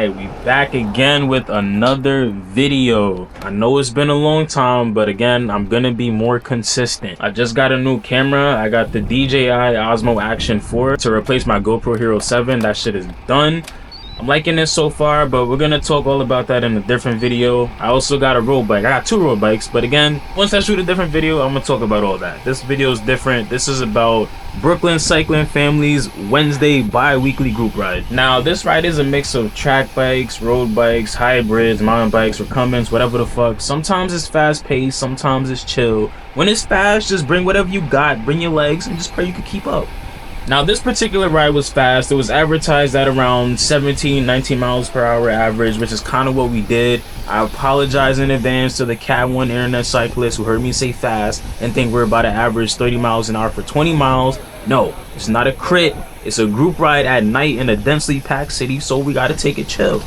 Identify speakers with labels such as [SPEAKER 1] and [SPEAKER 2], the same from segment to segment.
[SPEAKER 1] Alright, we back again with another video. I know it's been a long time, but again, I'm gonna be more consistent. I just got a new camera. I got the DJI Osmo Action 4 to replace my GoPro Hero 7. That shit is done. I'm liking it so far, but we're gonna talk all about that in a different video. I also got a road bike. I got 2 road bikes, but again, once I shoot a different video, I'm gonna talk about all that. This video is different. This is about Brooklyn Cycling Family's Wednesday bi-weekly group ride. Now, this ride is a mix of track bikes, road bikes, hybrids, mountain bikes, recumbents, whatever the fuck. Sometimes it's fast-paced, sometimes it's chill. When it's fast, just bring whatever you got, bring your legs, and just pray you can keep up. Now, this particular ride was fast. It was advertised at around 17-19 miles per hour average, which is kind of what we did. I apologize in advance to the Cat 1 internet cyclists who heard me say fast and think we're about to average 30 miles an hour for 20 miles. No, it's not a crit. It's a group ride at night in a densely packed city, so we gotta take it chill.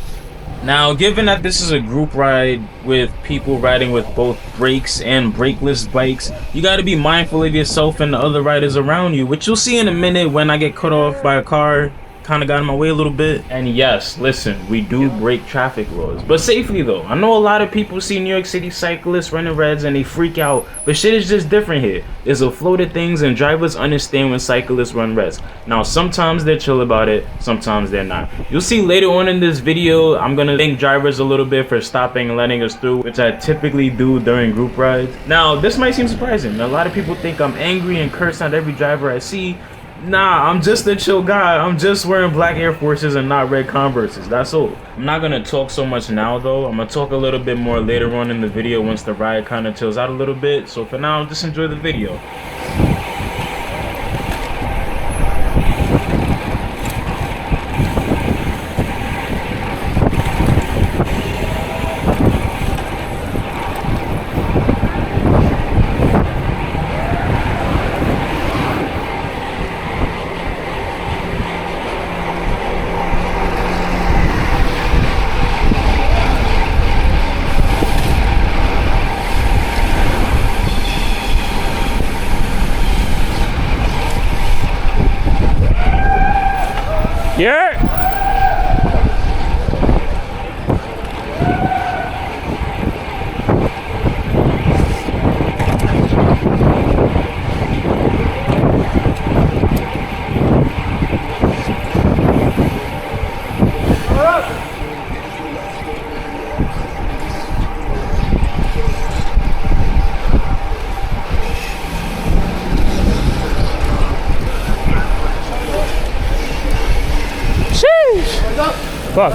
[SPEAKER 1] Now, given that this is a group ride with people riding with both brakes and brakeless bikes, you got to be mindful of yourself and the other riders around you, which you'll see in a minute when I get cut off by a car. Kind of got in my way a little bit. And yes, listen, we do break traffic laws, but safely though. I know a lot of people see New York City cyclists running reds and they freak out, but shit is just different here. There's a flow to things and drivers understand when cyclists run reds. Now, sometimes they're chill about it, sometimes they're not. You'll see later on in this video, I'm gonna thank drivers a little bit for stopping and letting us through, which I typically do during group rides. Now, this might seem surprising. A lot of people think I'm angry and curse at every driver I see. Nah, I'm just a chill guy. I'm just wearing black Air Forces and not red Converses. That's all. I'm not gonna talk so much now though. I'm gonna talk a little bit more later on in the video once the ride kind of chills out a little bit. So for now, just enjoy the video. Yeah. Fuck.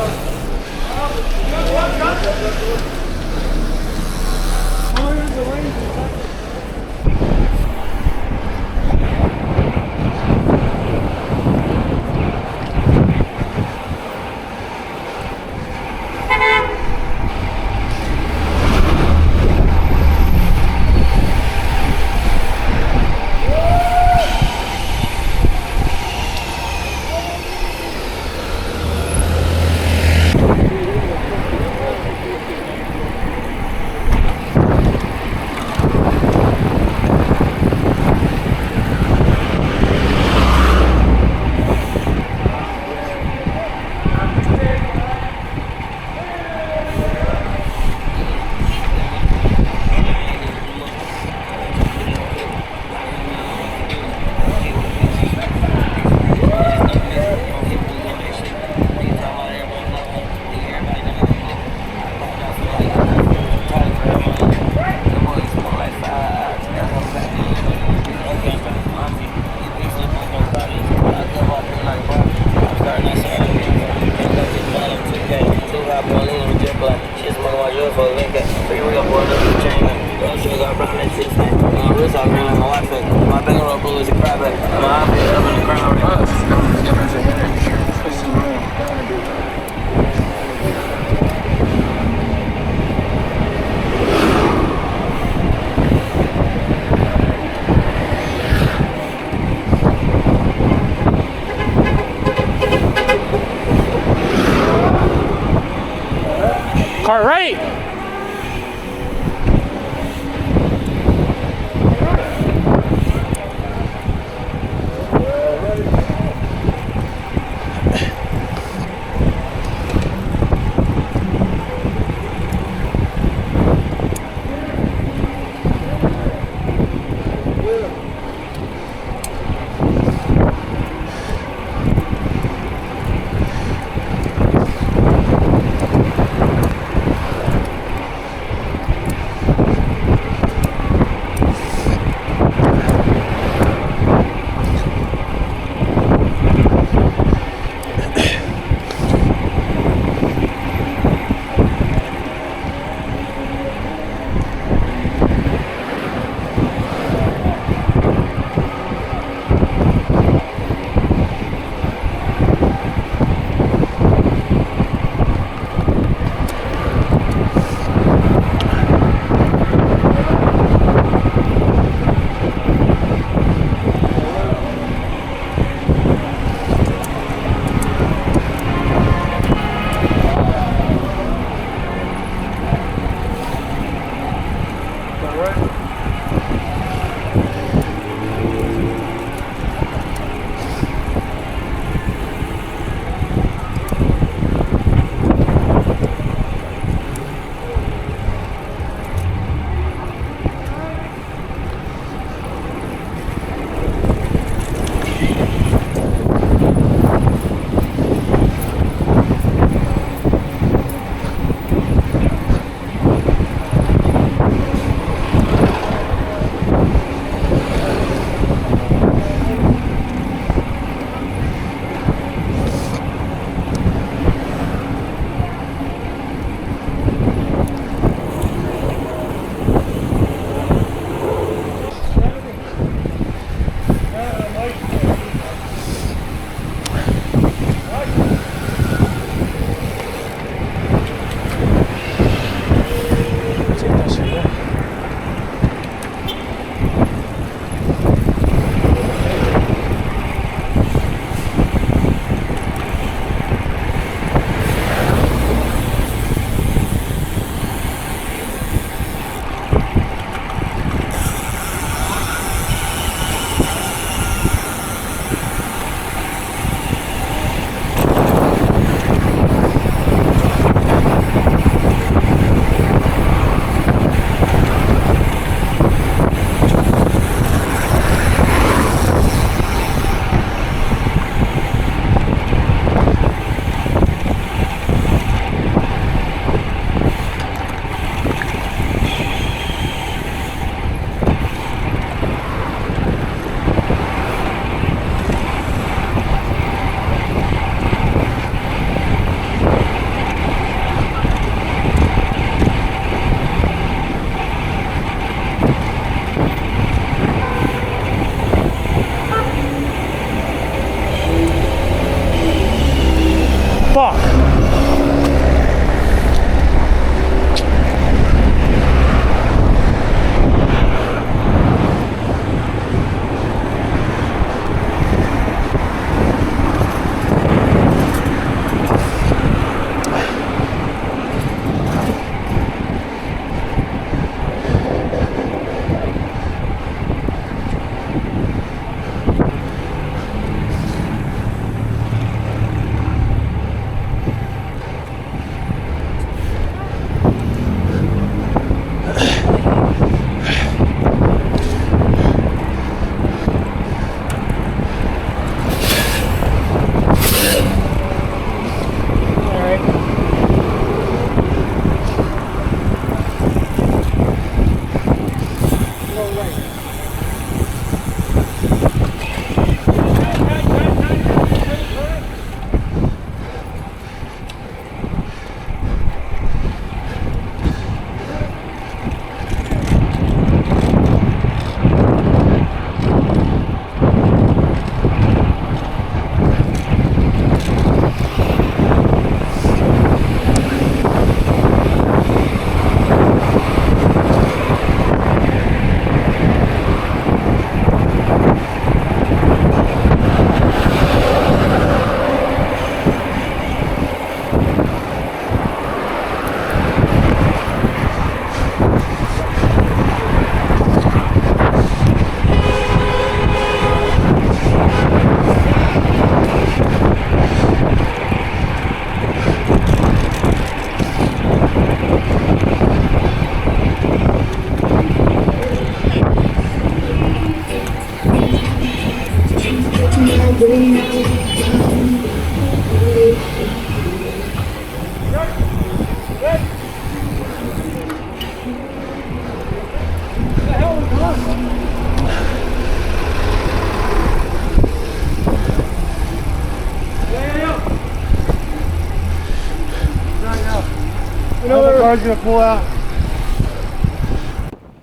[SPEAKER 2] Another car's gonna pull out.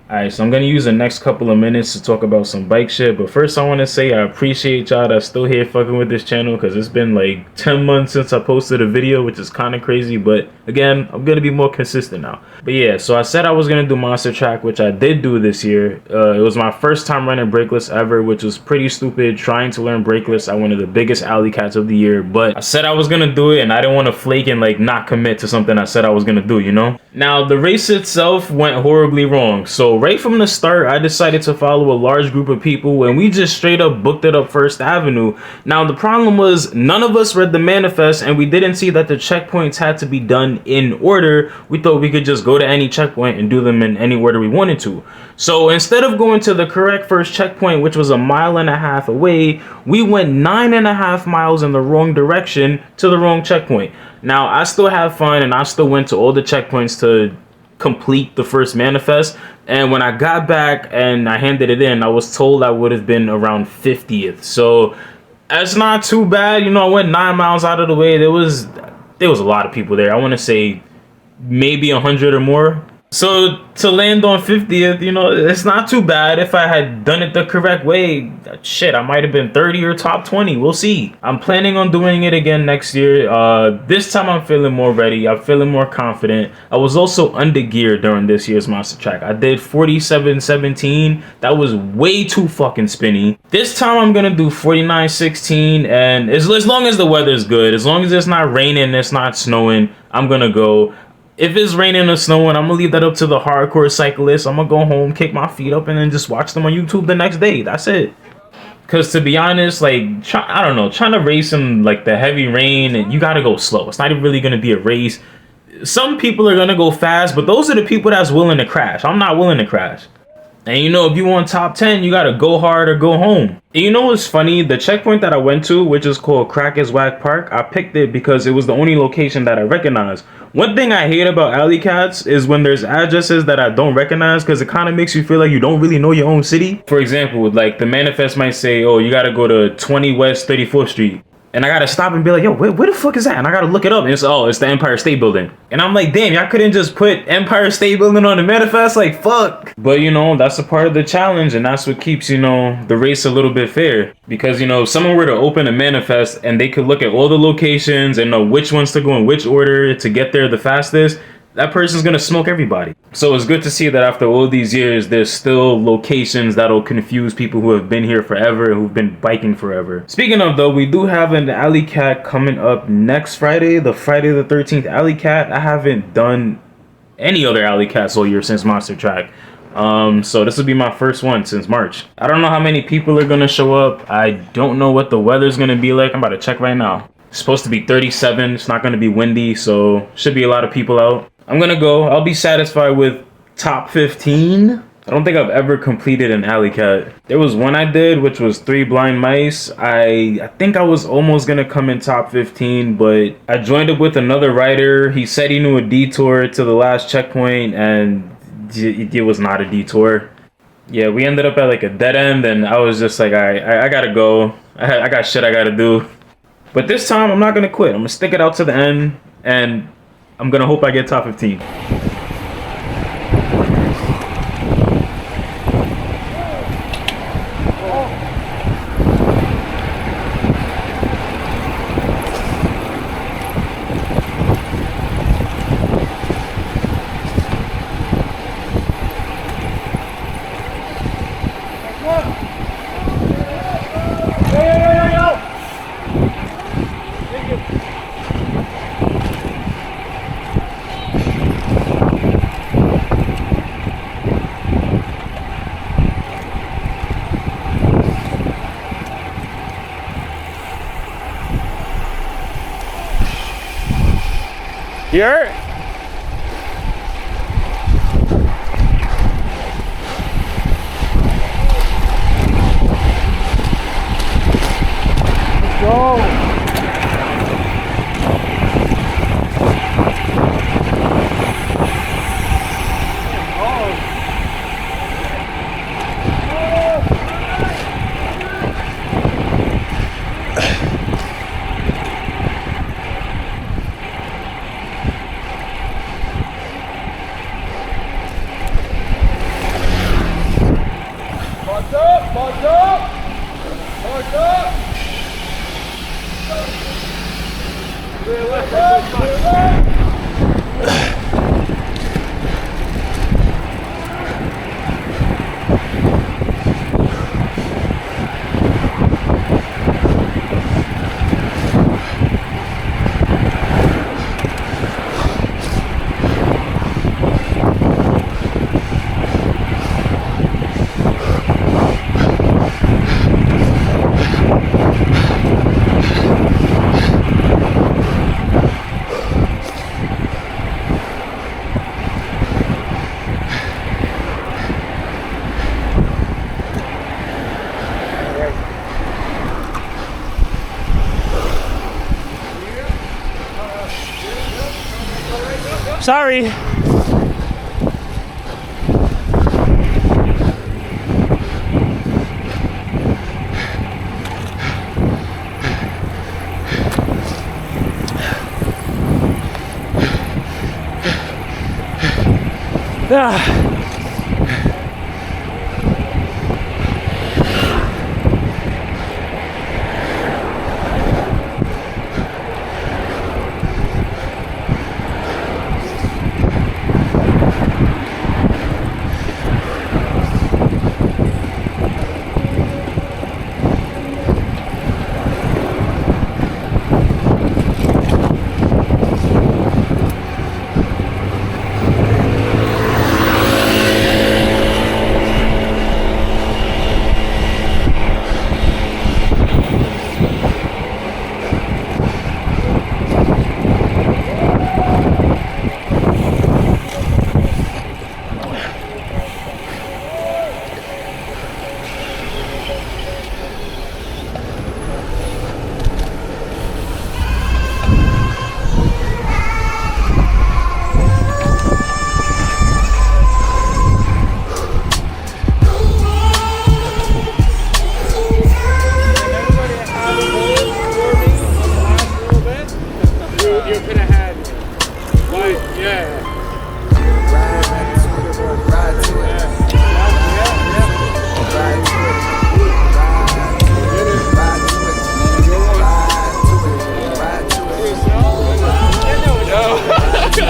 [SPEAKER 1] Alright, so I'm gonna use the next couple of minutes to talk about some bike shit, but first I want to say I appreciate y'all that's still here fucking with this channel, because it's been like 10 months since I posted a video, which is kind of crazy, but again, I'm gonna be more consistent now. But yeah, so I said I was gonna do Monster Track, which I did do this year. It was my first time running brakeless ever, which was pretty stupid, trying to learn brakeless at one of the biggest alley cats of the year, but I said I was gonna do it, and I didn't want to flake and like not commit to something I said I was gonna do, you know? Now, the race itself went horribly wrong, so right from the start, I decided to follow a large group of people, and we just straight up booked it up First Avenue. Now, the problem was none of us read the manifest, and we didn't see that the checkpoints had to be done in order. We thought we could just go to any checkpoint and do them in any order we wanted to. So instead of going to the correct first checkpoint, which was 1.5 miles away, we went 9.5 miles in the wrong direction to the wrong checkpoint. Now, I still have fun, and I still went to all the checkpoints to complete the first manifest, and when I got back and I handed it in, I was told I would have been around 50th. So that's not too bad, you know. I went 9 miles out of the way. There was a lot of people there. I want to say maybe 100 or more. So to land on 50th, you know, it's not too bad. If I had done it the correct way, shit, I might have been 30 or top 20. We'll see. I'm planning on doing it again next year. This time I'm feeling more ready. I'm feeling more confident. I was also under geared during this year's Monster Track. I did 47.17. That was way too fucking spinny. This time I'm gonna do 49.16, and as long as the weather's good, as long as it's not raining, it's not snowing, I'm gonna go. If it's raining or snowing, I'm gonna leave that up to the hardcore cyclists. I'm gonna go home, kick my feet up, and then just watch them on YouTube the next day. That's it. Because to be honest, like, I don't know, trying to race in like the heavy rain, and you gotta go slow. It's not even really gonna be a race. Some people are gonna go fast, but those are the people that's willing to crash. I'm not willing to crash. And you know, if you want top 10, you gotta go hard or go home. And you know what's funny? The checkpoint that I went to, which is called Cracker's Whack Park, I picked it because it was the only location that I recognized. One thing I hate about alley cats is when there's addresses that I don't recognize, because it kind of makes you feel like you don't really know your own city. For example, like the manifest might say, oh, you gotta go to 20 West 34th Street. And I gotta stop and be like, yo, where the fuck is that? And I gotta look it up, and it's the Empire State Building. And I'm like, damn, y'all couldn't just put Empire State Building on the manifest? Like, fuck. But, you know, that's a part of the challenge, and that's what keeps, you know, the race a little bit fair. Because, you know, if someone were to open a manifest and they could look at all the locations and know which ones to go in which order to get there the fastest, that person's gonna smoke everybody. So it's good to see that after all these years, there's still locations that'll confuse people who have been here forever, who've been biking forever. Speaking of though, we do have an alley cat coming up next Friday, the Friday the 13th alley cat. I haven't done any other alley cats all year since Monster Track. So this will be my first one since March. I don't know how many people are gonna show up. I don't know what the weather's gonna be like. I'm about to check right now. It's supposed to be 37. It's not gonna be windy, so should be a lot of people out. I'm gonna go. I'll be satisfied with top 15. I don't think I've ever completed an alley cat. There was one I did, which was 3 blind mice. I think I was almost gonna come in top 15, but I joined up with another rider. He said he knew a detour to the last checkpoint, and it was not a detour. Yeah, we ended up at like a dead end, and I was just like, I gotta go. I got shit I gotta do. But this time, I'm not gonna quit. I'm gonna stick it out to the end, and I'm gonna hope I get top 15.
[SPEAKER 2] Here. Sorry.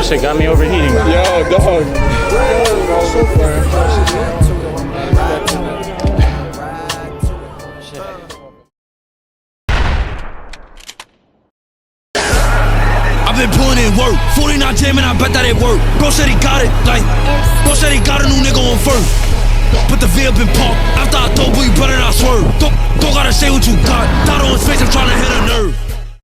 [SPEAKER 2] Shit got me overheating.
[SPEAKER 3] Yo, dog. So
[SPEAKER 4] I've been pulling in work, 49 jamming, I bet that it work. Bro said he got it, like, bro said he got a new nigga on first. Put the V up in park, after I throw, boy, you better not swerve. Don't gotta say what you got, dot on his face, I'm trying to hit a nerve.